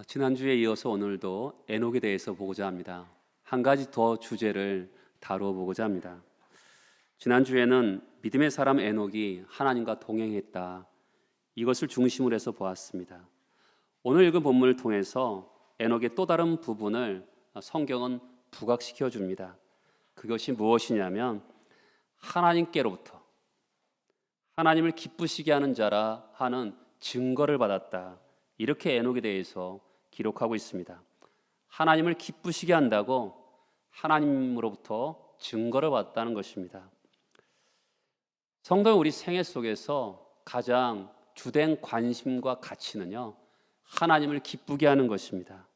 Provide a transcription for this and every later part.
지난주에 이어서 오늘도 에녹에 대해서 보고자 합니다. 한 가지 더 주제를 다루어 보고자 합니다. 지난주에는 믿음의 사람 에녹이 하나님과 동행했다, 이것을 중심으로 해서 보았습니다. 오늘 읽은 본문을 통해서 에녹의 또 다른 부분을 성경은 부각시켜 줍니다. 그것이 무엇이냐면 하나님께로부터 하나님을 기쁘시게 하는 자라 하는 증거를 받았다, 이렇게 에녹에 대해서 기록하고 있습니다. 하나님을 기쁘시게 한다고 하나님으로부터 증거를 받았다는 것입니다. 성도는 우리 생애 속에서 가장 주된 관심과 가치는요, 하나님을 기쁘게 하는 것입니다.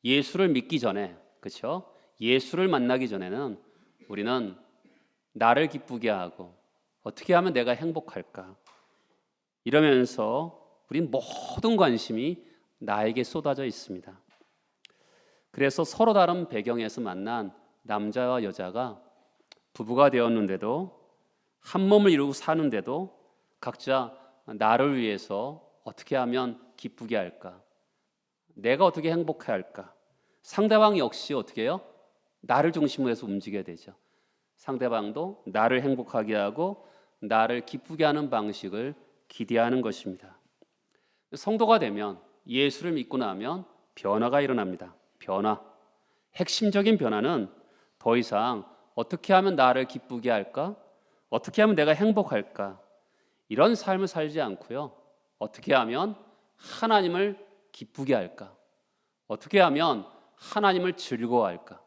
예수를 믿기 전에, 그렇죠? 예수를 만나기 전에는 우리는 나를 기쁘게 하고 어떻게 하면 내가 행복할까, 이러면서 우린 모든 관심이 나에게 쏟아져 있습니다. 그래서 서로 다른 배경에서 만난 남자와 여자가 부부가 되었는데도, 한 몸을 이루고 사는데도 각자 나를 위해서 어떻게 하면 기쁘게 할까, 내가 어떻게 행복해 할까, 상대방 역시 어떻게 해요? 나를 중심으로 해서 움직여야 되죠. 상대방도 나를 행복하게 하고 나를 기쁘게 하는 방식을 기대하는 것입니다. 성도가 되면, 예수를 믿고 나면 변화가 일어납니다. 변화. 핵심적인 변화는 더 이상 어떻게 하면 나를 기쁘게 할까? 어떻게 하면 내가 행복할까? 이런 삶을 살지 않고요, 어떻게 하면 하나님을 기쁘게 할까? 어떻게 하면 하나님을 즐거워할까?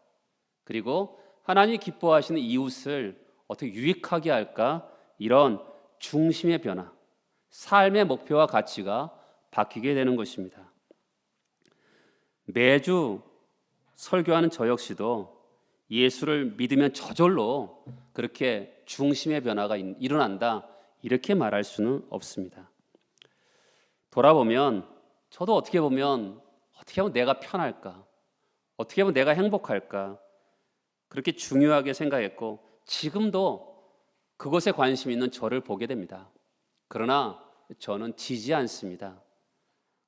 그리고 하나님이 기뻐하시는 이웃을 어떻게 유익하게 할까? 이런 중심의 변화, 삶의 목표와 가치가 바뀌게 되는 것입니다. 매주 설교하는 저 역시도 예수를 믿으면 저절로 그렇게 중심의 변화가 일어난다, 이렇게 말할 수는 없습니다. 돌아보면 저도 어떻게 하면 내가 편할까, 어떻게 하면 내가 행복할까, 그렇게 중요하게 생각했고 지금도 그것에 관심 있는 저를 보게 됩니다. 그러나 저는 지지 않습니다.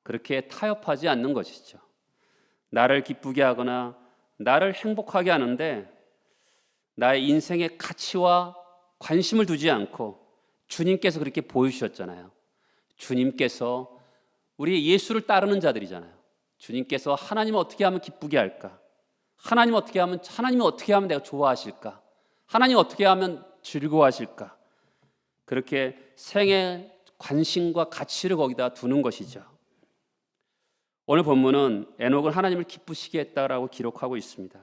그렇게 타협하지 않는 것이죠. 나를 기쁘게 하거나 나를 행복하게 하는데 나의 인생의 가치와 관심을 두지 않고, 주님께서 그렇게 보여주셨잖아요. 주님께서 우리 예수를 따르는 자들이잖아요. 주님께서 하나님을 어떻게 하면 기쁘게 할까, 하나님을 어떻게 하면 내가 좋아하실까, 하나님 어떻게 하면 즐거워하실까, 그렇게 생의 관심과 가치를 거기다 두는 것이죠. 오늘 본문은 에녹은 하나님을 기쁘시게 했다라고 기록하고 있습니다.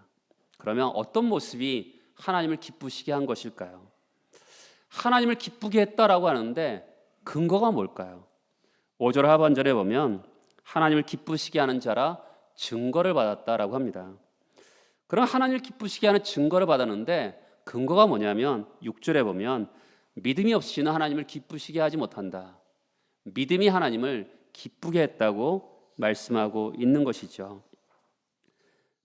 그러면 어떤 모습이 하나님을 기쁘시게 한 것일까요? 하나님을 기쁘게 했다라고 하는데 근거가 뭘까요? 5절 하반절에 보면 하나님을 기쁘시게 하는 자라 증거를 받았다라고 합니다. 그럼 하나님을 기쁘시게 하는 증거를 받았는데 근거가 뭐냐면 6절에 보면 믿음이 없이는 하나님을 기쁘시게 하지 못한다. 믿음이 하나님을 기쁘게 했다고 말씀하고 있는 것이죠.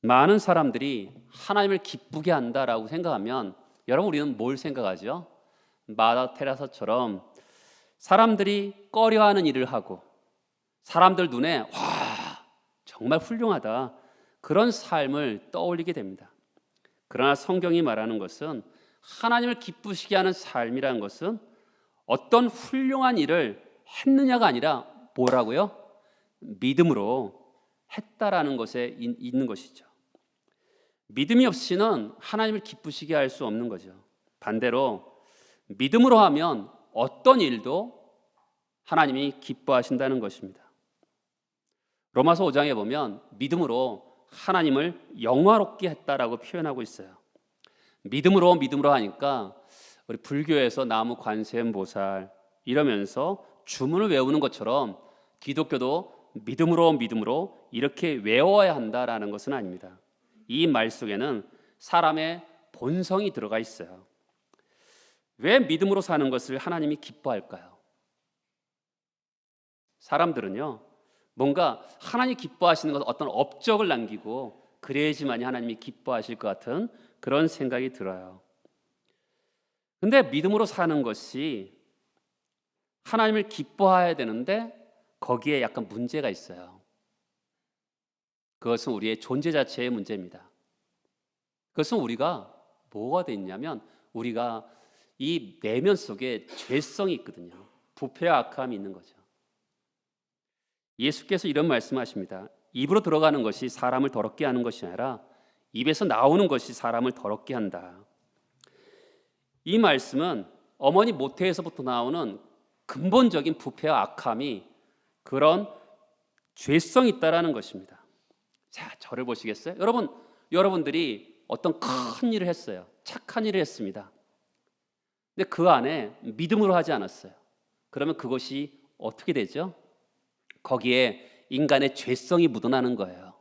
많은 사람들이 하나님을 기쁘게 한다라고 생각하면, 여러분 우리는 뭘 생각하죠? 마다 테레사처럼 사람들이 꺼려하는 일을 하고 사람들 눈에 와 정말 훌륭하다, 그런 삶을 떠올리게 됩니다. 그러나 성경이 말하는 것은 하나님을 기쁘시게 하는 삶이라는 것은 어떤 훌륭한 일을 했느냐가 아니라 뭐라고요? 믿음으로 했다라는 것에 있는 것이죠. 믿음이 없이는 하나님을 기쁘시게 할 수 없는 거죠. 반대로 믿음으로 하면 어떤 일도 하나님이 기뻐하신다는 것입니다. 로마서 5장에 보면 믿음으로 하나님을 영화롭게 했다라고 표현하고 있어요. 믿음으로 하니까 우리 불교에서 나무 관세음보살 이러면서 주문을 외우는 것처럼 기독교도 믿음으로 이렇게 외워야 한다라는 것은 아닙니다. 이 말 속에는 사람의 본성이 들어가 있어요. 왜 믿음으로 사는 것을 하나님이 기뻐할까요? 사람들은요, 뭔가 하나님이 기뻐하시는 것은 어떤 업적을 남기고 그래야지만이 하나님이 기뻐하실 것 같은 그런 생각이 들어요. 근데 믿음으로 사는 것이 하나님을 기뻐해야 되는데 거기에 약간 문제가 있어요. 그것은 우리의 존재 자체의 문제입니다. 그것은 우리가 뭐가 됐냐면 우리가 이 내면 속에 죄성이 있거든요. 부패와 악함이 있는 거죠. 예수께서 이런 말씀하십니다. 입으로 들어가는 것이 사람을 더럽게 하는 것이 아니라 입에서 나오는 것이 사람을 더럽게 한다. 이 말씀은 어머니 모태에서부터 나오는 근본적인 부패와 악함이 그런 죄성이 있다라는 것입니다. 자, 저를 보시겠어요? 여러분들이 어떤 큰 일을 했어요. 착한 일을 했습니다. 근데 그 안에 믿음으로 하지 않았어요. 그러면 그것이 어떻게 되죠? 거기에 인간의 죄성이 묻어나는 거예요.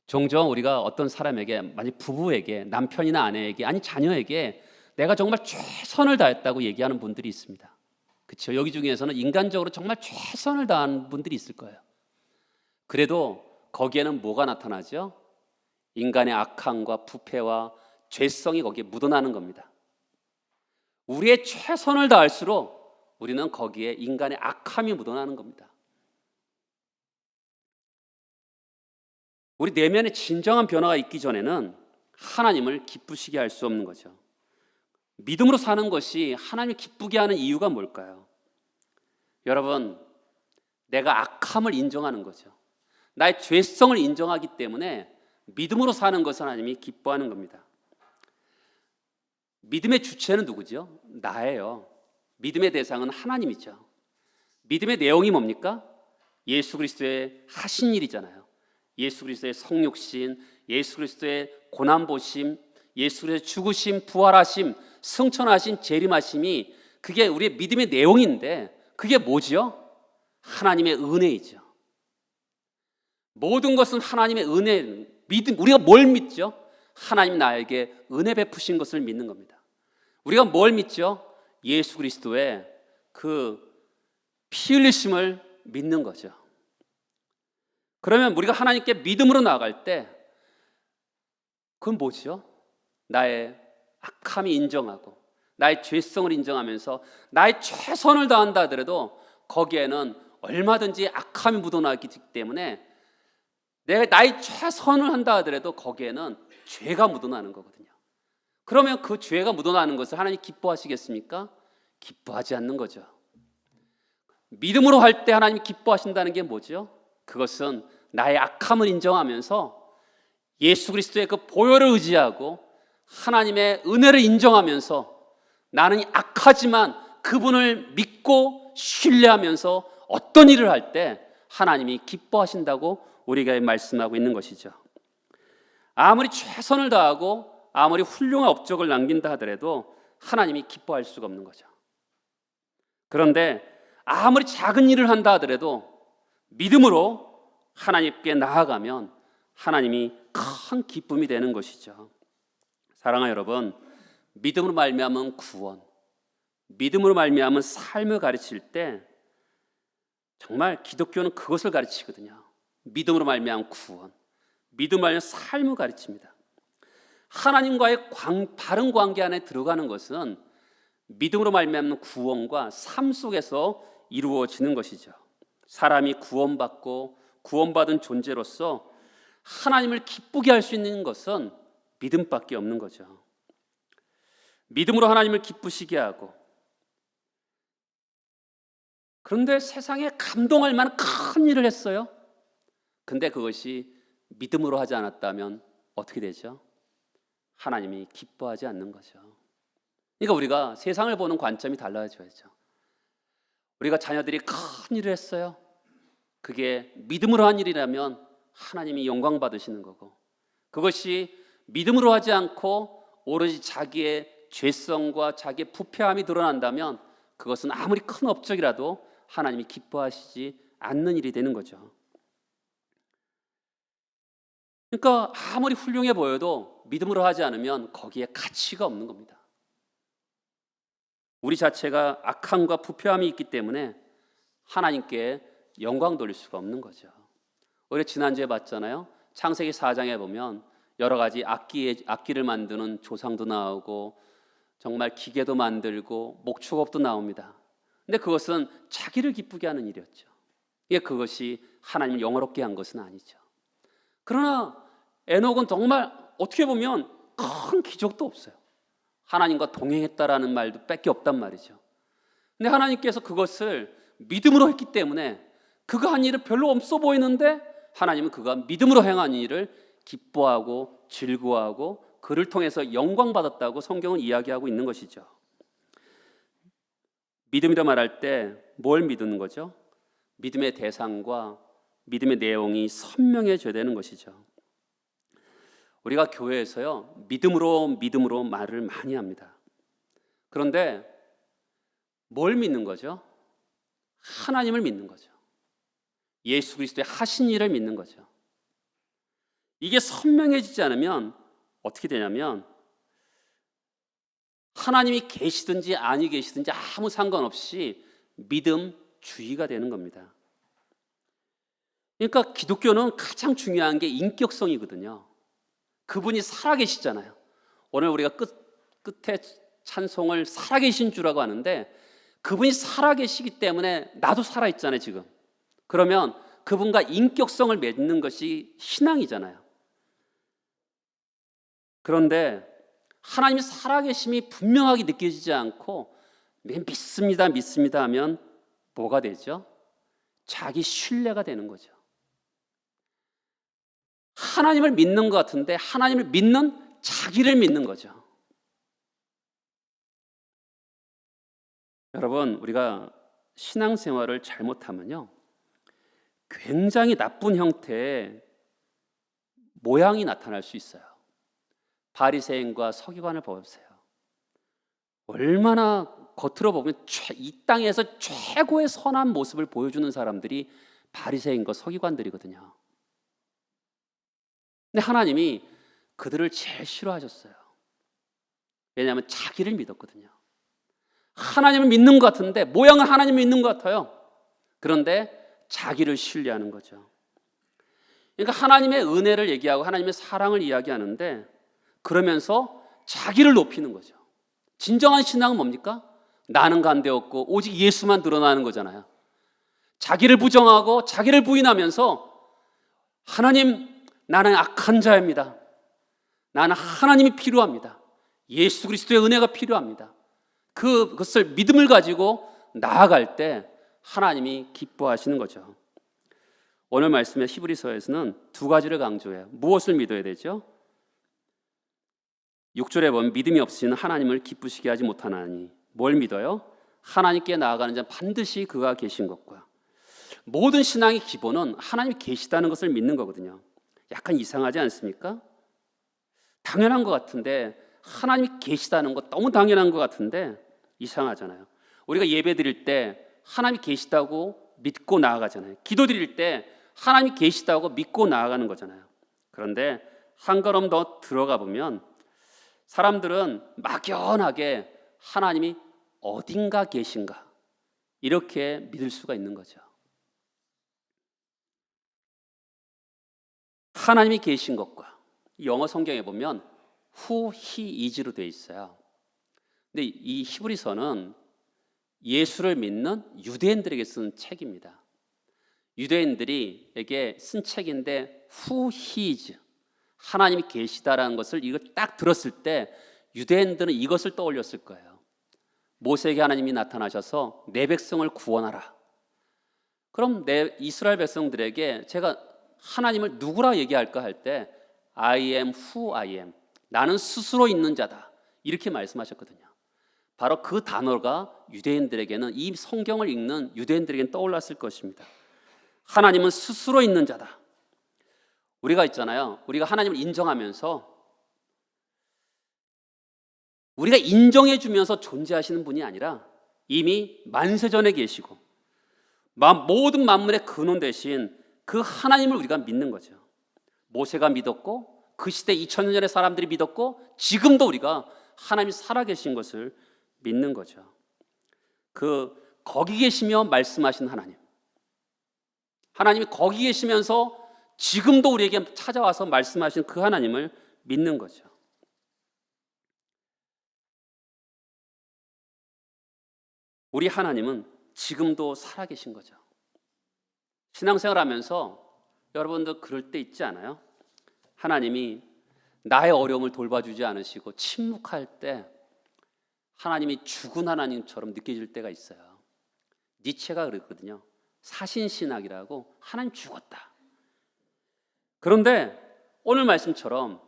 종종 우리가 어떤 사람에게, 만약 부부에게, 남편이나 아내에게, 아니 자녀에게 내가 정말 최선을 다했다고 얘기하는 분들이 있습니다. 그렇죠? 여기 중에서는 인간적으로 정말 최선을 다한 분들이 있을 거예요. 그래도 거기에는 뭐가 나타나죠? 인간의 악함과 부패와 죄성이 거기에 묻어나는 겁니다. 우리의 최선을 다할수록 우리는 거기에 인간의 악함이 묻어나는 겁니다. 우리 내면에 진정한 변화가 있기 전에는 하나님을 기쁘시게 할 수 없는 거죠. 믿음으로 사는 것이 하나님을 기쁘게 하는 이유가 뭘까요? 여러분, 내가 악함을 인정하는 거죠. 나의 죄성을 인정하기 때문에 믿음으로 사는 것을 하나님이 기뻐하는 겁니다. 믿음의 주체는 누구죠? 나예요. 믿음의 대상은 하나님이죠. 믿음의 내용이 뭡니까? 예수 그리스도의 하신 일이잖아요. 예수 그리스도의 성육신, 예수 그리스도의 고난보심, 예수 그리스도의 죽으심, 부활하심, 승천하신, 재림하심이 그게 우리의 믿음의 내용인데 그게 뭐지요? 하나님의 은혜이죠. 모든 것은 하나님의 은혜, 믿음. 우리가 뭘 믿죠? 하나님 나에게 은혜 베푸신 것을 믿는 겁니다. 우리가 뭘 믿죠? 예수 그리스도의 그 피 흘리심을 믿는 거죠. 그러면 우리가 하나님께 믿음으로 나아갈 때 그건 뭐죠? 나의 악함이 인정하고 나의 죄성을 인정하면서 나의 최선을 다한다 하더라도 거기에는 얼마든지 악함이 묻어나기 때문에 내가 나의 최선을 한다 하더라도 거기에는 죄가 묻어나는 거거든요. 그러면 그 죄가 묻어나는 것을 하나님 기뻐하시겠습니까? 기뻐하지 않는 거죠. 믿음으로 할 때 하나님 기뻐하신다는 게 뭐죠? 그것은 나의 악함을 인정하면서 예수 그리스도의 그 보혈을 의지하고 하나님의 은혜를 인정하면서 나는 악하지만 그분을 믿고 신뢰하면서 어떤 일을 할 때 하나님이 기뻐하신다고 우리가 말씀하고 있는 것이죠. 아무리 최선을 다하고 아무리 훌륭한 업적을 남긴다 하더라도 하나님이 기뻐할 수가 없는 거죠. 그런데 아무리 작은 일을 한다 하더라도 믿음으로 하나님께 나아가면 하나님이 큰 기쁨이 되는 것이죠. 사랑하는 여러분, 믿음으로 말미암은 구원, 믿음으로 말미암은 삶을 가르칠 때 정말 기독교는 그것을 가르치거든요. 믿음으로 말미암은 구원, 믿음으로 말미암은 삶을 가르칩니다. 하나님과의 바른 관계 안에 들어가는 것은 믿음으로 말미암는 구원과 삶 속에서 이루어지는 것이죠. 사람이 구원받고 구원받은 존재로서 하나님을 기쁘게 할 수 있는 것은 믿음밖에 없는 거죠. 믿음으로 하나님을 기쁘시게 하고, 그런데 세상에 감동할 만한 큰 일을 했어요. 근데 그것이 믿음으로 하지 않았다면 어떻게 되죠? 하나님이 기뻐하지 않는 거죠. 그러니까 우리가 세상을 보는 관점이 달라져야죠. 우리가 자녀들이 큰 일을 했어요. 그게 믿음으로 한 일이라면 하나님이 영광 받으시는 거고, 그것이 믿음으로 하지 않고 오로지 자기의 죄성과 자기의 부패함이 드러난다면 그것은 아무리 큰 업적이라도 하나님이 기뻐하시지 않는 일이 되는 거죠. 그러니까 아무리 훌륭해 보여도 믿음으로 하지 않으면 거기에 가치가 없는 겁니다. 우리 자체가 악함과 부패함이 있기 때문에 하나님께 영광 돌릴 수가 없는 거죠. 우리 지난주에 봤잖아요. 창세기 4장에 보면 여러 가지 악기를 만드는 조상도 나오고 정말 기계도 만들고 목축업도 나옵니다. 근데 그것은 자기를 기쁘게 하는 일이었죠. 그것이 하나님을 영화롭게 한 것은 아니죠. 그러나 에녹은 정말 어떻게 보면 큰 기적도 없어요. 하나님과 동행했다라는 말도 밖에 없단 말이죠. 근데 하나님께서 그것을 믿음으로 했기 때문에 그가 한 일은 별로 없어 보이는데 하나님은 그가 믿음으로 행한 일을 기뻐하고 즐거워하고 그를 통해서 영광받았다고 성경은 이야기하고 있는 것이죠. 믿음이라 말할 때 뭘 믿는 거죠? 믿음의 대상과 믿음의 내용이 선명해져야 되는 것이죠. 우리가 교회에서요, 믿음으로 말을 많이 합니다. 그런데 뭘 믿는 거죠? 하나님을 믿는 거죠. 예수 그리스도의 하신 일을 믿는 거죠. 이게 선명해지지 않으면 어떻게 되냐면 하나님이 계시든지 아니 계시든지 아무 상관없이 믿음주의가 되는 겁니다. 그러니까 기독교는 가장 중요한 게 인격성이거든요. 그분이 살아계시잖아요. 오늘 우리가 끝에 찬송을 살아계신 주라고 하는데 그분이 살아계시기 때문에 나도 살아있잖아요 지금. 그러면 그분과 인격성을 맺는 것이 신앙이잖아요. 그런데 하나님이 살아계심이 분명하게 느껴지지 않고 믿습니다 하면 뭐가 되죠? 자기 신뢰가 되는 거죠. 하나님을 믿는 것 같은데 하나님을 믿는 자기를 믿는 거죠. 여러분, 우리가 신앙생활을 잘못하면요 굉장히 나쁜 형태의 모양이 나타날 수 있어요. 바리새인과 서기관을 보세요. 얼마나 겉으로 보면 이 땅에서 최고의 선한 모습을 보여주는 사람들이 바리새인과 서기관들이거든요. 근데 하나님이 그들을 제일 싫어하셨어요. 왜냐하면 자기를 믿었거든요. 하나님을 믿는 것 같은데 모양은 하나님을 믿는 것 같아요. 그런데 자기를 신뢰하는 거죠. 그러니까 하나님의 은혜를 얘기하고 하나님의 사랑을 이야기하는데 그러면서 자기를 높이는 거죠. 진정한 신앙은 뭡니까? 나는 간대없고 오직 예수만 드러나는 거잖아요. 자기를 부정하고 자기를 부인하면서 하나님, 나는 악한 자입니다. 나는 하나님이 필요합니다. 예수 그리스도의 은혜가 필요합니다. 그것을 믿음을 가지고 나아갈 때 하나님이 기뻐하시는 거죠. 오늘 말씀의 히브리서에서는 두 가지를 강조해요. 무엇을 믿어야 되죠? 6절에 보면 믿음이 없이는 하나님을 기쁘시게 하지 못하나니 뭘 믿어요? 하나님께 나아가는 자는 반드시 그가 계신 것과 모든 신앙의 기본은 하나님이 계시다는 것을 믿는 거거든요. 약간 이상하지 않습니까? 당연한 것 같은데 하나님이 계시다는 것 너무 당연한 것 같은데 이상하잖아요. 우리가 예배 드릴 때 하나님이 계시다고 믿고 나아가잖아요. 기도 드릴 때 하나님이 계시다고 믿고 나아가는 거잖아요. 그런데 한 걸음 더 들어가 보면 사람들은 막연하게 하나님이 어딘가 계신가 이렇게 믿을 수가 있는 거죠. 하나님이 계신 것과 영어 성경에 보면 who, he, is로 되어 있어요. 근데 이 히브리서는 예수를 믿는 유대인들에게 쓴 책입니다. 유대인들에게 쓴 책인데 who, he is, 하나님이 계시다라는 것을 이거 딱 들었을 때 유대인들은 이것을 떠올렸을 거예요. 모세에게 하나님이 나타나셔서 내 백성을 구원하라. 그럼 내 이스라엘 백성들에게 제가 하나님을 누구라 얘기할까 할 때 I am who I am, 나는 스스로 있는 자다 이렇게 말씀하셨거든요. 바로 그 단어가 유대인들에게는 이 성경을 읽는 유대인들에게는 떠올랐을 것입니다. 하나님은 스스로 있는 자다. 우리가 있잖아요. 우리가 하나님을 인정하면서 우리가 인정해 주면서 존재하시는 분이 아니라 이미 만세전에 계시고 모든 만물의 근원 되신 그 하나님을 우리가 믿는 거죠. 모세가 믿었고 그 시대 2000년 전의 사람들이 믿었고 지금도 우리가 하나님이 살아계신 것을 믿는 거죠. 거기 계시며 말씀하신 하나님, 하나님이 거기 계시면서 지금도 우리에게 찾아와서 말씀하신 그 하나님을 믿는 거죠. 우리 하나님은 지금도 살아계신 거죠. 신앙생활하면서 여러분도 그럴 때 있지 않아요? 하나님이 나의 어려움을 돌봐주지 않으시고 침묵할 때 하나님이 죽은 하나님처럼 느껴질 때가 있어요. 니체가 그랬거든요. 사신신학이라고, 하나님 죽었다. 그런데 오늘 말씀처럼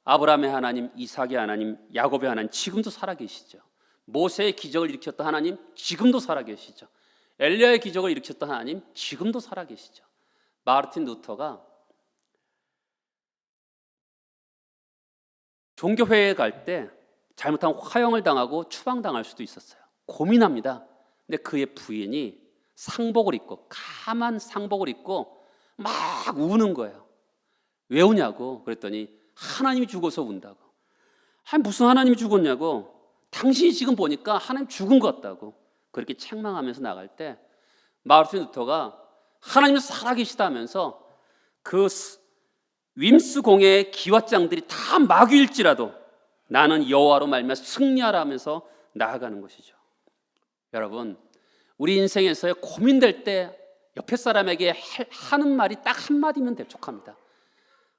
아브라함의 하나님, 이삭의 하나님, 야곱의 하나님 지금도 살아계시죠. 모세의 기적을 일으켰던 하나님 지금도 살아계시죠. 엘리야의 기적을 일으켰던 하나님 지금도 살아계시죠. 마르틴 루터가 종교회의에 갈 때 잘못하면 화형을 당하고 추방당할 수도 있었어요. 고민합니다. 근데 그의 부인이 상복을 입고, 까만 상복을 입고 막 우는 거예요. 왜 우냐고 그랬더니 하나님이 죽어서 운다고. 아니 무슨 하나님이 죽었냐고. 당신이 지금 보니까 하나님 죽은 것 같다고. 그렇게 책망하면서 나갈 때 마르틴 루터가 하나님은 살아계시다면서 그 윈스 공회의 기왓장들이 다 마귀일지라도 나는 여호와로 말미암아 승리하라 하면서 나아가는 것이죠. 여러분, 우리 인생에서 고민될 때 옆에 사람에게 하는 말이 딱 한마디면 대촉합니다.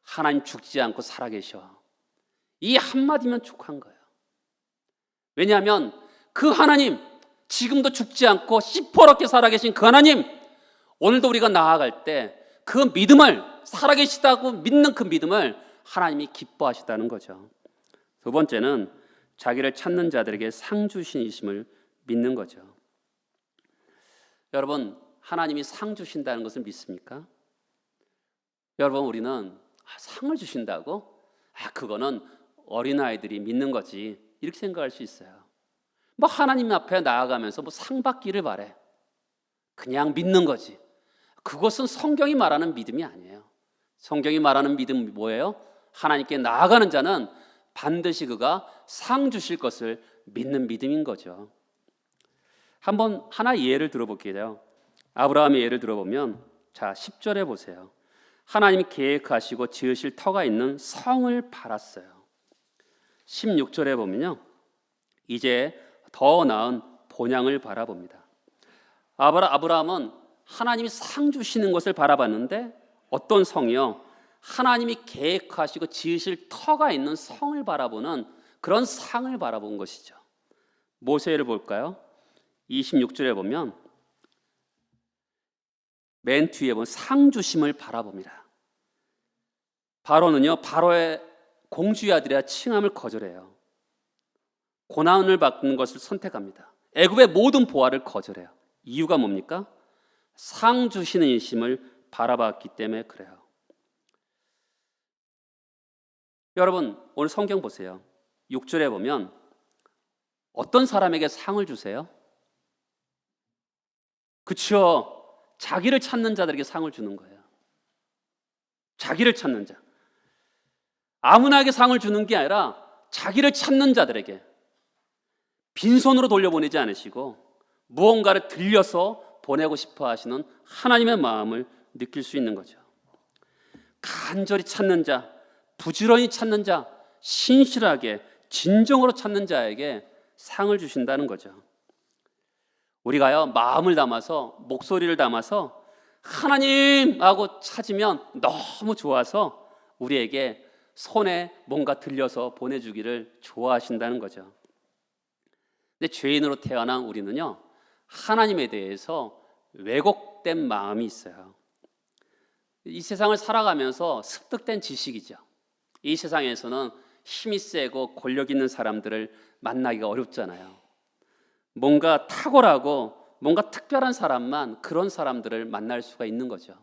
하나님 죽지 않고 살아계셔. 이 한마디면 족한 거예요. 왜냐하면 그 하나님, 지금도 죽지 않고 시퍼렇게 살아계신 그 하나님, 오늘도 우리가 나아갈 때 그 믿음을, 살아계시다고 믿는 그 믿음을 하나님이 기뻐하시다는 거죠. 두 번째는 자기를 찾는 자들에게 상 주신이심을 믿는 거죠. 여러분, 하나님이 상 주신다는 것을 믿습니까? 여러분, 우리는 상을 주신다고? 그거는 어린아이들이 믿는 거지, 이렇게 생각할 수 있어요. 뭐 하나님 앞에 나아가면서 뭐 상 받기를 바래, 그냥 믿는 거지. 그것은 성경이 말하는 믿음이 아니에요. 성경이 말하는 믿음이 뭐예요? 하나님께 나아가는 자는 반드시 그가 상 주실 것을 믿는 믿음인 거죠. 한번 하나 예를 들어볼게요. 아브라함의 예를 들어보면, 자 10절에 보세요. 하나님이 계획하시고 지으실 터가 있는 성을 바랐어요. 16절에 보면요, 이제 더 나은 본향을 바라봅니다. 아브라함은 하나님이 상 주시는 것을 바라봤는데, 어떤 성이요? 하나님이 계획하시고 지으실 터가 있는 성을 바라보는 그런 상을 바라본 것이죠. 모세를 볼까요? 26절에 보면 맨 뒤에 보면 상 주심을 바라봅니다. 바로는요, 바로의 공주의 아들이라 칭함을 거절해요. 고난을 받는 것을 선택합니다. 애굽의 모든 보화를 거절해요. 이유가 뭡니까? 상 주시는 이심을 바라봤기 때문에 그래요. 여러분, 오늘 성경 보세요. 6절에 보면 어떤 사람에게 상을 주세요? 그렇죠. 자기를 찾는 자들에게 상을 주는 거예요. 자기를 찾는 자. 아무나에게 상을 주는 게 아니라 자기를 찾는 자들에게, 빈손으로 돌려보내지 않으시고 무언가를 들려서 보내고 싶어 하시는 하나님의 마음을 느낄 수 있는 거죠. 간절히 찾는 자, 부지런히 찾는 자, 신실하게 진정으로 찾는 자에게 상을 주신다는 거죠. 우리가요, 마음을 담아서, 목소리를 담아서 하나님 하고 찾으면 너무 좋아서 우리에게 손에 뭔가 들려서 보내주기를 좋아하신다는 거죠. 근데 죄인으로 태어난 우리는요, 하나님에 대해서 왜곡된 마음이 있어요. 이 세상을 살아가면서 습득된 지식이죠. 이 세상에서는 힘이 세고 권력 있는 사람들을 만나기가 어렵잖아요. 뭔가 탁월하고 뭔가 특별한 사람만 그런 사람들을 만날 수가 있는 거죠.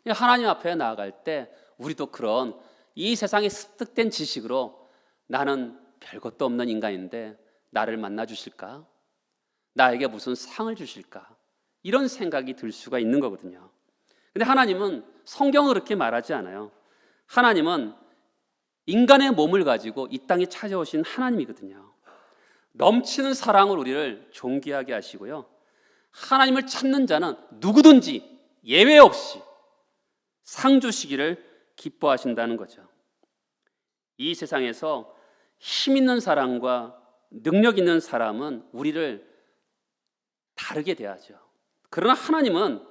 하나님 앞에 나아갈 때 우리도 그런 이 세상의 습득된 지식으로 나는 별것도 없는 인간인데 나를 만나 주실까? 나에게 무슨 상을 주실까? 이런 생각이 들 수가 있는 거거든요. 근데 하나님은 성경은 그렇게 말하지 않아요. 하나님은 인간의 몸을 가지고 이 땅에 찾아오신 하나님이거든요. 넘치는 사랑으로 우리를 존귀하게 하시고요, 하나님을 찾는 자는 누구든지 예외 없이 상 주시기를 기뻐하신다는 거죠. 이 세상에서 힘 있는 사람과 능력 있는 사람은 우리를 다르게 대하죠. 그러나 하나님은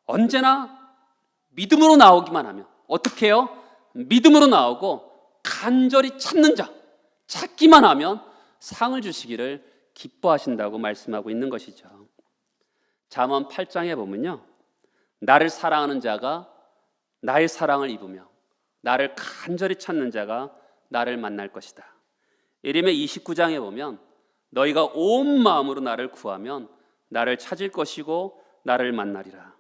언제나 믿음으로 나오기만 하면, 어떻게 해요? 믿음으로 나오고 간절히 찾는 자, 찾기만 하면 상을 주시기를 기뻐하신다고 말씀하고 있는 것이죠. 잠언 8장에 보면요, 나를 사랑하는 자가 나의 사랑을 입으며 나를 간절히 찾는 자가 나를 만날 것이다. 예레미야 29장에 보면 너희가 온 마음으로 나를 구하면 나를 찾을 것이고 나를 만나리라.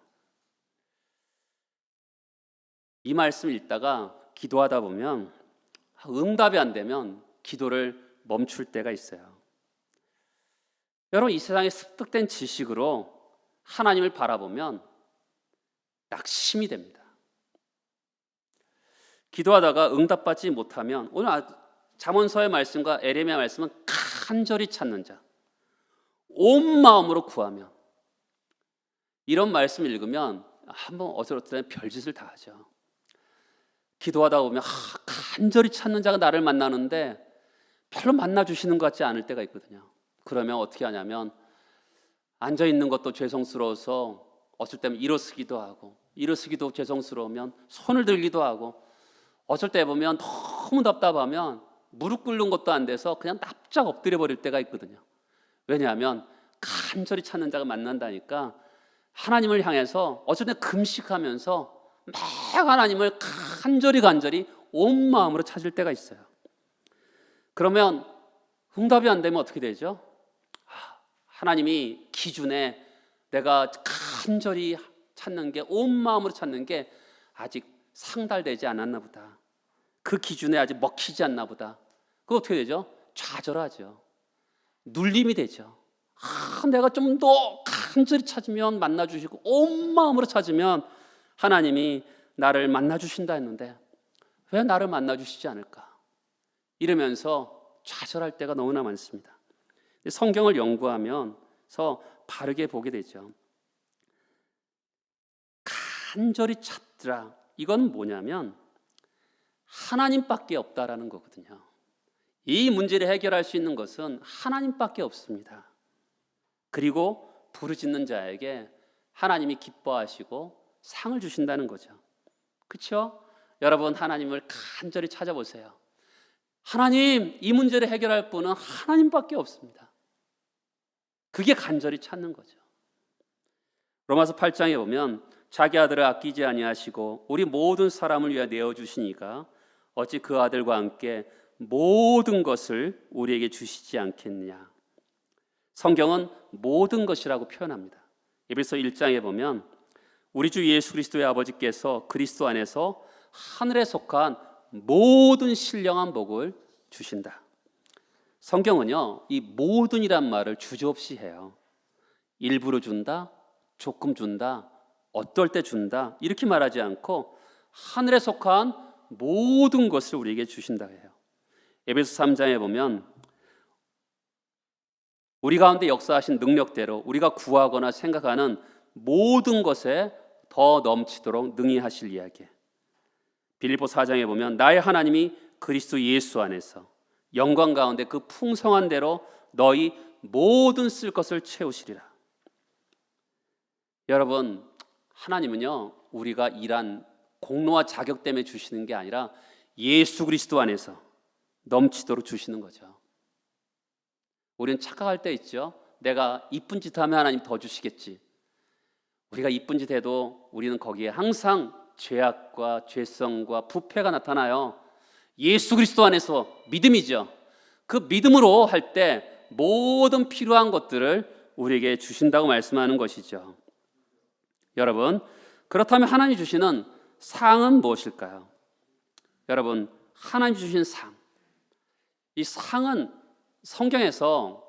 이 말씀을 읽다가 기도하다 보면 응답이 안 되면 기도를 멈출 때가 있어요. 여러분, 이 세상의 습득된 지식으로 하나님을 바라보면 낙심이 됩니다. 기도하다가 응답받지 못하면 오늘 잠언서의 말씀과 에레미야 말씀은 간절히 찾는 자, 온 마음으로 구하면, 이런 말씀 읽으면 한번 어떨 때는 별짓을 다 하죠. 기도하다 보면 간절히 찾는 자가 나를 만나는데 별로 만나주시는 것 같지 않을 때가 있거든요. 그러면 어떻게 하냐면 앉아있는 것도 죄송스러워서 어쩔 때는 일어서기도 하고, 일어서기도 죄송스러우면 손을 들기도 하고, 어쩔 때 보면 너무 답답하면 무릎 꿇는 것도 안 돼서 그냥 납작 엎드려 버릴 때가 있거든요. 왜냐하면 간절히 찾는 자가 만난다니까 하나님을 향해서 어쩔 때 금식하면서 막 하나님을 간절히 온 마음으로 찾을 때가 있어요. 그러면 응답이 안 되면 어떻게 되죠? 하나님이 기준에 내가 간절히 찾는 게, 온 마음으로 찾는 게 아직 상달되지 않았나 보다, 그 기준에 아직 먹히지 않나 보다. 그거 어떻게 되죠? 좌절하죠. 눌림이 되죠. 내가 좀 더 간절히 찾으면 만나주시고 온 마음으로 찾으면 하나님이 나를 만나주신다 했는데 왜 나를 만나주시지 않을까, 이러면서 좌절할 때가 너무나 많습니다. 성경을 연구하면서 바르게 보게 되죠. 간절히 찾더라, 이건 뭐냐면 하나님밖에 없다라는 거거든요. 이 문제를 해결할 수 있는 것은 하나님밖에 없습니다. 그리고 부르짖는 자에게 하나님이 기뻐하시고 상을 주신다는 거죠. 그렇죠? 여러분, 하나님을 간절히 찾아보세요. 하나님, 이 문제를 해결할 분은 하나님밖에 없습니다. 그게 간절히 찾는 거죠. 로마서 8장에 보면 자기 아들을 아끼지 아니하시고 우리 모든 사람을 위하여 내어주시니까 어찌 그 아들과 함께 모든 것을 우리에게 주시지 않겠느냐. 성경은 모든 것이라고 표현합니다. 에베소 1장에 보면 우리 주 예수 그리스도의 아버지께서 그리스도 안에서 하늘에 속한 모든 신령한 복을 주신다. 성경은요, 이 모든이란 말을 주저없이 해요. 일부러 준다, 조금 준다, 어떨 때 준다, 이렇게 말하지 않고 하늘에 속한 모든 것을 우리에게 주신다 해요. 에베소 3장에 보면 우리 가운데 역사하신 능력대로 우리가 구하거나 생각하는 모든 것에 더 넘치도록 능히 하실 이야기. 빌립보 4장에 보면 나의 하나님이 그리스도 예수 안에서 영광 가운데 그 풍성한 대로 너희 모든 쓸 것을 채우시리라. 여러분, 하나님은요, 우리가 일한 공로와 자격 때문에 주시는 게 아니라 예수 그리스도 안에서 넘치도록 주시는 거죠. 우리는 착각할 때 있죠. 내가 이쁜 짓 하면 하나님 더 주시겠지. 우리가 이쁜 짓 해도 우리는 거기에 항상 죄악과 죄성과 부패가 나타나요. 예수 그리스도 안에서 믿음이죠. 그 믿음으로 할 때 모든 필요한 것들을 우리에게 주신다고 말씀하는 것이죠. 여러분, 그렇다면 하나님 주시는 상은 무엇일까요? 여러분, 하나님 주신 상, 이 상은 성경에서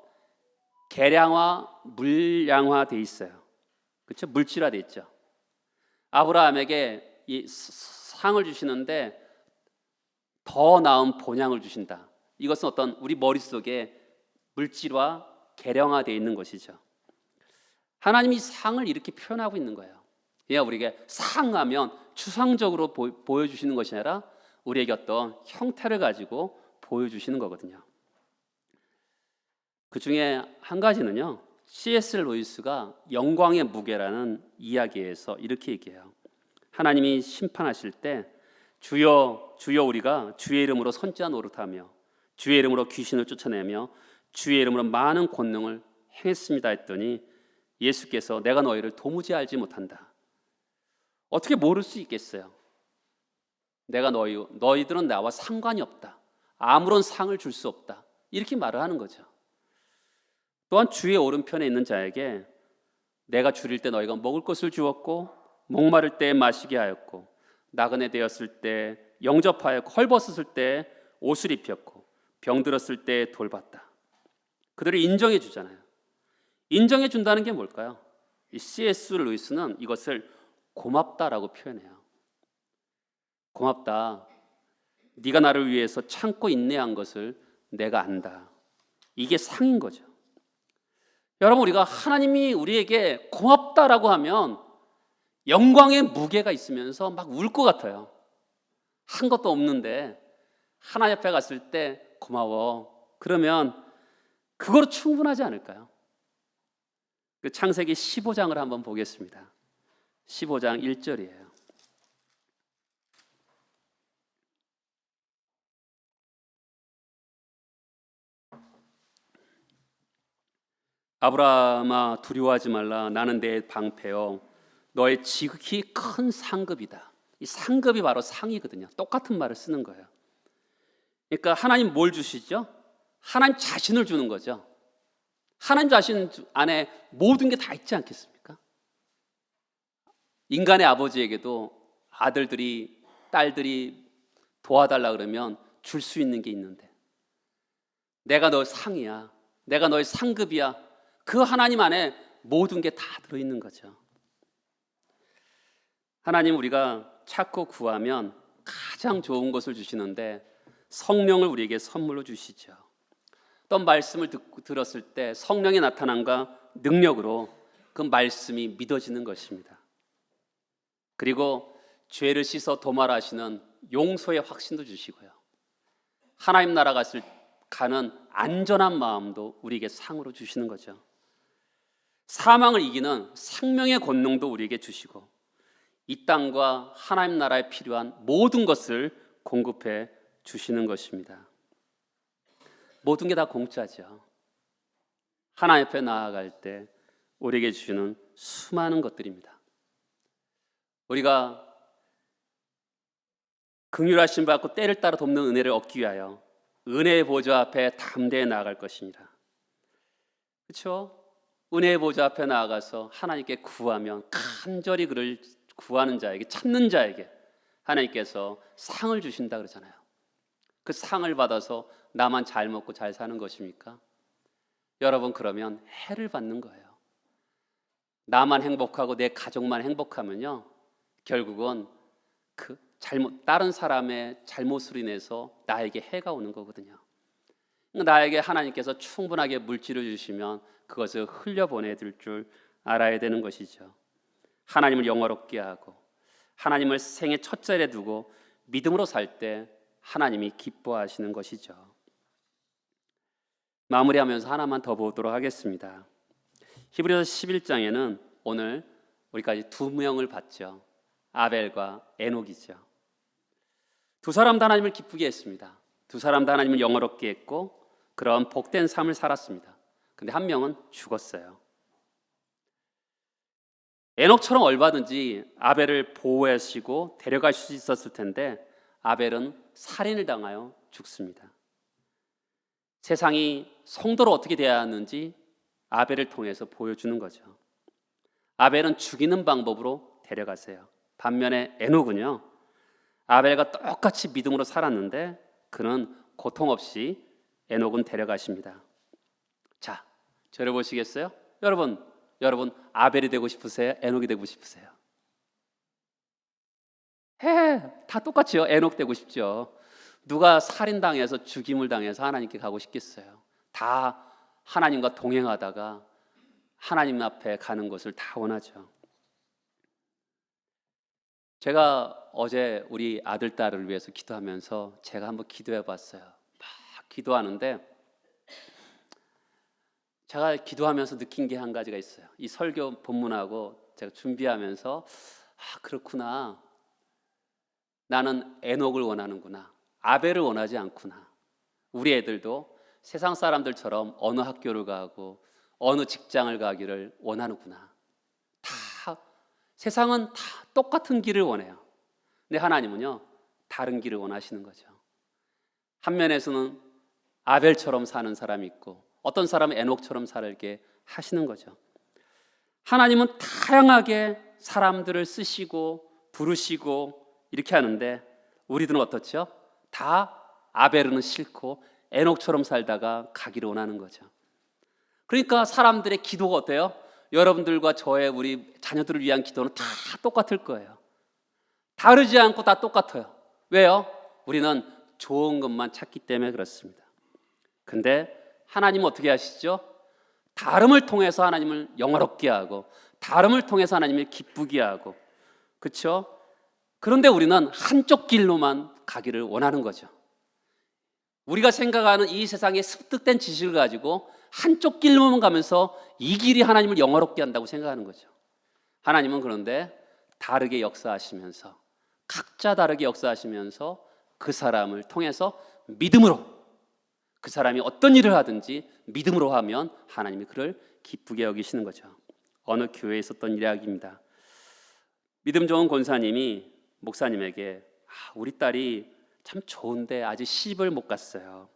계량화, 물량화 돼 있어요. 그렇죠? 물질화 돼 있죠. 아브라함에게 이 상을 주시는데 더 나은 본향을 주신다. 이것은 어떤 우리 머릿속에 물질화, 계량화 돼 있는 것이죠. 하나님이 상을 이렇게 표현하고 있는 거예요. 그냥 우리에게 상하면 추상적으로 보여주시는 것이 아니라 우리에게 어떤 형태를 가지고 보여주시는 거거든요. 그 중에 한 가지는요, C.S. 루이스가 영광의 무게라는 이야기에서 이렇게 얘기해요. 하나님이 심판하실 때 주여 주여 우리가 주의 이름으로 선지자 노릇하며 주의 이름으로 귀신을 쫓아내며 주의 이름으로 많은 권능을 행했습니다 했더니 예수께서 내가 너희를 도무지 알지 못한다. 어떻게 모를 수 있겠어요? 내가 너희들은 나와 상관이 없다. 아무런 상을 줄 수 없다. 이렇게 말을 하는 거죠. 또한 주의 오른편에 있는 자에게 내가 줄일 때 너희가 먹을 것을 주었고 목마를 때 마시게 하였고 나그네 되었을 때 영접하였고 헐벗었을 때 옷을 입혔고 병들었을 때 돌봤다. 그들을 인정해 주잖아요. 인정해 준다는 게 뭘까요? 이 C.S. 루이스는 이것을 고맙다라고 표현해요. 고맙다. 네가 나를 위해서 참고 인내한 것을 내가 안다. 이게 상인 거죠. 여러분, 우리가 하나님이 우리에게 고맙다라고 하면 영광의 무게가 있으면서 막 울 것 같아요. 한 것도 없는데 하나님 앞에 갔을 때 고마워. 그러면 그거로 충분하지 않을까요? 그 창세기 15장을 한번 보겠습니다. 15장 1절이에요. 아브라함아 두려워하지 말라. 나는 내 방패요 너의 지극히 큰 상급이다. 이 상급이 바로 상이거든요. 똑같은 말을 쓰는 거예요. 그러니까 하나님 뭘 주시죠? 하나님 자신을 주는 거죠. 하나님 자신 안에 모든 게 다 있지 않겠습니까? 인간의 아버지에게도 아들들이 딸들이 도와달라 그러면 줄 수 있는 게 있는데 내가 너 상이야. 내가 너의 상급이야. 그 하나님 안에 모든 게 다 들어있는 거죠. 하나님 우리가 찾고 구하면 가장 좋은 것을 주시는데 성령을 우리에게 선물로 주시죠. 또 말씀을 들었을 때 성령의 나타남과 능력으로 그 말씀이 믿어지는 것입니다. 그리고 죄를 씻어 도말하시는 용서의 확신도 주시고요. 하나님 나라 가는 안전한 마음도 우리에게 상으로 주시는 거죠. 사망을 이기는 생명의 권능도 우리에게 주시고 이 땅과 하나님 나라에 필요한 모든 것을 공급해 주시는 것입니다. 모든 게 다 공짜죠. 하나님 앞에 나아갈 때 우리에게 주시는 수많은 것들입니다. 우리가 긍휼하심 받고 때를 따라 돕는 은혜를 얻기 위하여 은혜의 보좌 앞에 담대히 나아갈 것입니다. 그렇죠? 은혜의 보좌 앞에 나아가서 하나님께 구하면 간절히 그를 구하는 자에게 찾는 자에게 하나님께서 상을 주신다 그러잖아요. 그 상을 받아서 나만 잘 먹고 잘 사는 것입니까? 여러분 그러면 해를 받는 거예요. 나만 행복하고 내 가족만 행복하면요 결국은 그 다른 사람의 잘못으로 인해서 나에게 해가 오는 거거든요. 나에게 하나님께서 충분하게 물질을 주시면 그것을 흘려보내줄 줄 알아야 되는 것이죠. 하나님을 영화롭게 하고 하나님을 생애 첫 자리에 두고 믿음으로 살 때 하나님이 기뻐하시는 것이죠. 마무리하면서 하나만 더 보도록 하겠습니다. 히브리서 11장에는 오늘 우리까지 두 명을 봤죠. 아벨과 에녹이죠. 두 사람 다 하나님을 기쁘게 했습니다. 두 사람 다 하나님을 영화롭게 했고 그런 복된 삶을 살았습니다. 근데 한 명은 죽었어요. 에녹처럼 얼마든지 아벨을 보호하시고 데려갈 수 있었을 텐데 아벨은 살인을 당하여 죽습니다. 세상이 성도로 어떻게 대해야 하는지 아벨을 통해서 보여주는 거죠. 아벨은 죽이는 방법으로 데려가세요. 반면에 에녹은요 아벨과 똑같이 믿음으로 살았는데 그는 고통 없이 에녹은 데려가십니다. 자, 저를 보시겠어요? 여러분 아벨이 되고 싶으세요? 에녹이 되고 싶으세요? 다 똑같죠. 에녹 되고 싶죠. 누가 살인당해서 죽임을 당해서 하나님께 가고 싶겠어요? 다 하나님과 동행하다가 하나님 앞에 가는 것을 다 원하죠. 제가 어제 우리 아들 딸을 위해서 기도하면서 제가 한번 기도해 봤어요. 막 기도하는데 제가 기도하면서 느낀 게 한 가지가 있어요. 이 설교 본문하고 제가 준비하면서 그렇구나. 나는 에녹을 원하는구나. 아벨을 원하지 않구나. 우리 애들도 세상 사람들처럼 어느 학교를 가고 어느 직장을 가기를 원하는구나. 세상은 다 똑같은 길을 원해요. 근데 하나님은요, 다른 길을 원하시는 거죠. 한 면에서는 아벨처럼 사는 사람이 있고 어떤 사람은 에녹처럼 살게 하시는 거죠. 하나님은 다양하게 사람들을 쓰시고 부르시고 이렇게 하는데 우리들은 어떻죠? 다 아벨은 싫고 에녹처럼 살다가 가기를 원하는 거죠. 그러니까 사람들의 기도가 어때요? 여러분들과 저의 우리 자녀들을 위한 기도는 다 똑같을 거예요. 다르지 않고 다 똑같아요. 왜요? 우리는 좋은 것만 찾기 때문에 그렇습니다. 근데 하나님은 어떻게 하시죠? 다름을 통해서 하나님을 영화롭게 하고 다름을 통해서 하나님을 기쁘게 하고, 그렇죠? 그런데 우리는 한쪽 길로만 가기를 원하는 거죠. 우리가 생각하는 이 세상의 습득된 지식을 가지고 한쪽 길로만 가면서 이 길이 하나님을 영화롭게 한다고 생각하는 거죠. 하나님은 그런데 다르게 역사하시면서, 각자 다르게 역사하시면서 그 사람을 통해서 믿음으로, 그 사람이 어떤 일을 하든지 믿음으로 하면 하나님이 그를 기쁘게 여기시는 거죠. 어느 교회에 있었던 이야기입니다. 믿음 좋은 권사님이 목사님에게 우리 딸이 참 좋은데 아직 시집을 못 갔어요.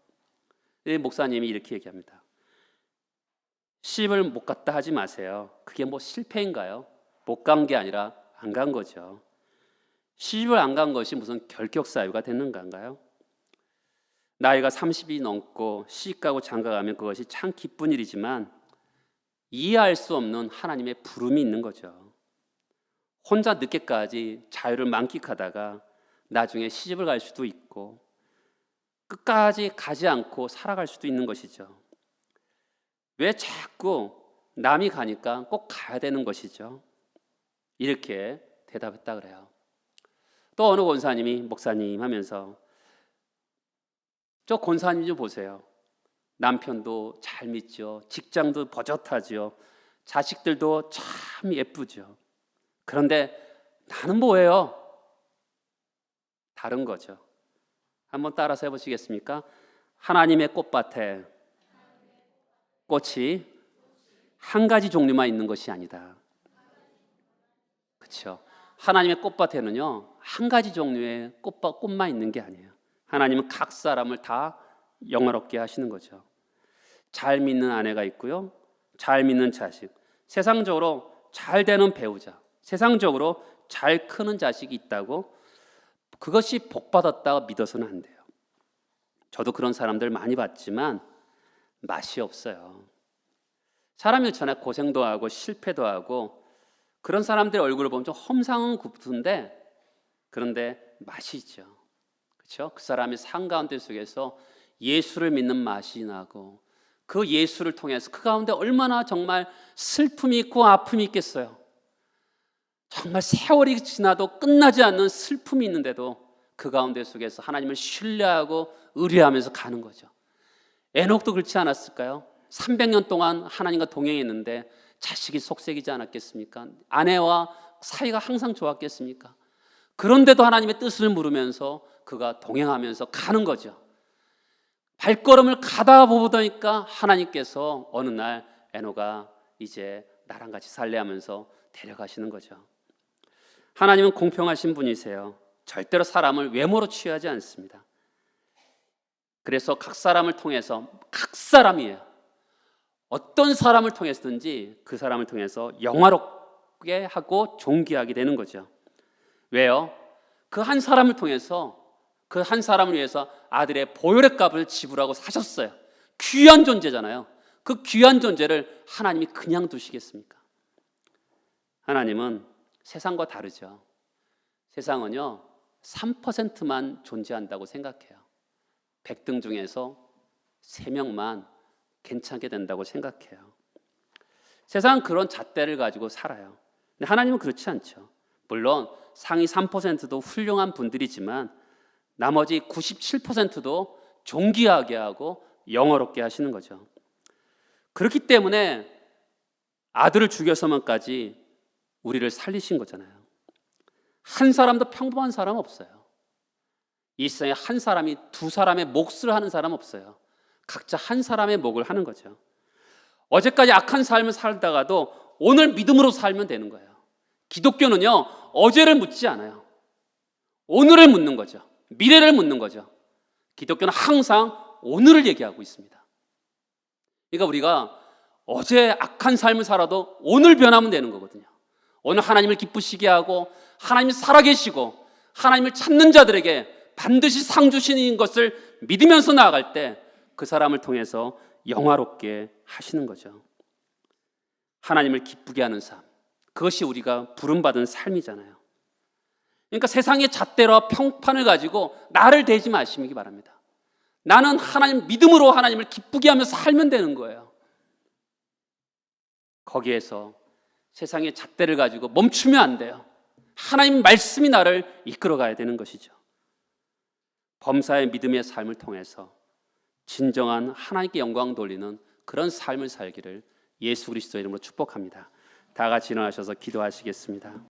목사님이 이렇게 얘기합니다. 시집을 못 갔다 하지 마세요. 그게 뭐 실패인가요? 못 간 게 아니라 안 간 거죠. 시집을 안 간 것이 무슨 결격사유가 되는 건가요? 나이가 30이 넘고 시집 가고 장가 가면 그것이 참 기쁜 일이지만 이해할 수 없는 하나님의 부름이 있는 거죠. 혼자 늦게까지 자유를 만끽하다가 나중에 시집을 갈 수도 있고 끝까지 가지 않고 살아갈 수도 있는 것이죠. 왜 자꾸 남이 가니까 꼭 가야 되는 것이죠? 이렇게 대답했다 그래요. 또 어느 권사님이 목사님 하면서 저 권사님 좀 보세요. 남편도 잘 믿죠. 직장도 버젓하죠. 자식들도 참 예쁘죠. 그런데 나는 뭐예요? 다른 거죠. 한번 따라서 해보시겠습니까? 하나님의 꽃밭에 꽃이 한 가지 종류만 있는 것이 아니다. 그렇죠? 하나님의 꽃밭에는요, 한 가지 종류의 꽃만 있는 게 아니에요. 하나님은 각 사람을 다 영화롭게 하시는 거죠. 잘 믿는 아내가 있고요, 잘 믿는 자식, 세상적으로 잘 되는 배우자, 세상적으로 잘 크는 자식이 있다고 그것이 복받았다고 믿어서는 안 돼요. 저도 그런 사람들 많이 봤지만 맛이 없어요. 사람이 그렇잖아요. 고생도 하고 실패도 하고 그런 사람들의 얼굴을 보면 좀 험상은 굽던데 그런데 맛이 있죠. 그렇죠? 그 사람의 삶 가운데 속에서 예수를 믿는 맛이 나고 그 예수를 통해서 그 가운데 얼마나 정말 슬픔이 있고 아픔이 있겠어요. 정말 세월이 지나도 끝나지 않는 슬픔이 있는데도 그 가운데 속에서 하나님을 신뢰하고 의뢰하면서 가는 거죠. 에녹도 그렇지 않았을까요? 300년 동안 하나님과 동행했는데 자식이 속색이지 않았겠습니까? 아내와 사이가 항상 좋았겠습니까? 그런데도 하나님의 뜻을 물으면서 그가 동행하면서 가는 거죠. 발걸음을 가다 보니까 하나님께서 어느 날 에녹아 이제 나랑 같이 살래 하면서 데려가시는 거죠. 하나님은 공평하신 분이세요. 절대로 사람을 외모로 취하지 않습니다. 그래서 각 사람을 통해서, 각 사람이에요. 어떤 사람을 통해서든지 그 사람을 통해서 영화롭게 하고 존귀하게 되는 거죠. 왜요? 그 한 사람을 통해서, 그 한 사람을 위해서 아들의 보혈의 값을 지불하고 사셨어요. 귀한 존재잖아요. 그 귀한 존재를 하나님이 그냥 두시겠습니까? 하나님은 세상과 다르죠. 세상은요 3%만 존재한다고 생각해요. 100등 중에서 3명만 괜찮게 된다고 생각해요. 세상은 그런 잣대를 가지고 살아요. 근데 하나님은 그렇지 않죠. 물론 상위 3%도 훌륭한 분들이지만 나머지 97%도 존귀하게 하고 영화롭게 하시는 거죠. 그렇기 때문에 아들을 죽여서만까지 우리를 살리신 거잖아요. 한 사람도 평범한 사람 없어요. 이 세상에 한 사람이 두 사람의 몫을 하는 사람 없어요. 각자 한 사람의 몫을 하는 거죠. 어제까지 악한 삶을 살다가도 오늘 믿음으로 살면 되는 거예요. 기독교는요, 어제를 묻지 않아요. 오늘을 묻는 거죠. 미래를 묻는 거죠. 기독교는 항상 오늘을 얘기하고 있습니다. 그러니까 우리가 어제 악한 삶을 살아도 오늘 변하면 되는 거거든요. 오늘 하나님을 기쁘시게 하고 하나님이 살아계시고 하나님을 찾는 자들에게 반드시 상 주시는 것을 믿으면서 나아갈 때 그 사람을 통해서 영화롭게 하시는 거죠. 하나님을 기쁘게 하는 삶, 그것이 우리가 부름받은 삶이잖아요. 그러니까 세상의 잣대와 평판을 가지고 나를 대지 마시기 바랍니다. 나는 하나님 믿음으로 하나님을 기쁘게 하면서 살면 되는 거예요. 거기에서 세상의 잣대를 가지고 멈추면 안 돼요. 하나님 말씀이 나를 이끌어가야 되는 것이죠. 범사의 믿음의 삶을 통해서 진정한 하나님께 영광 돌리는 그런 삶을 살기를 예수 그리스도의 이름으로 축복합니다. 다 같이 일어나셔서 기도하시겠습니다.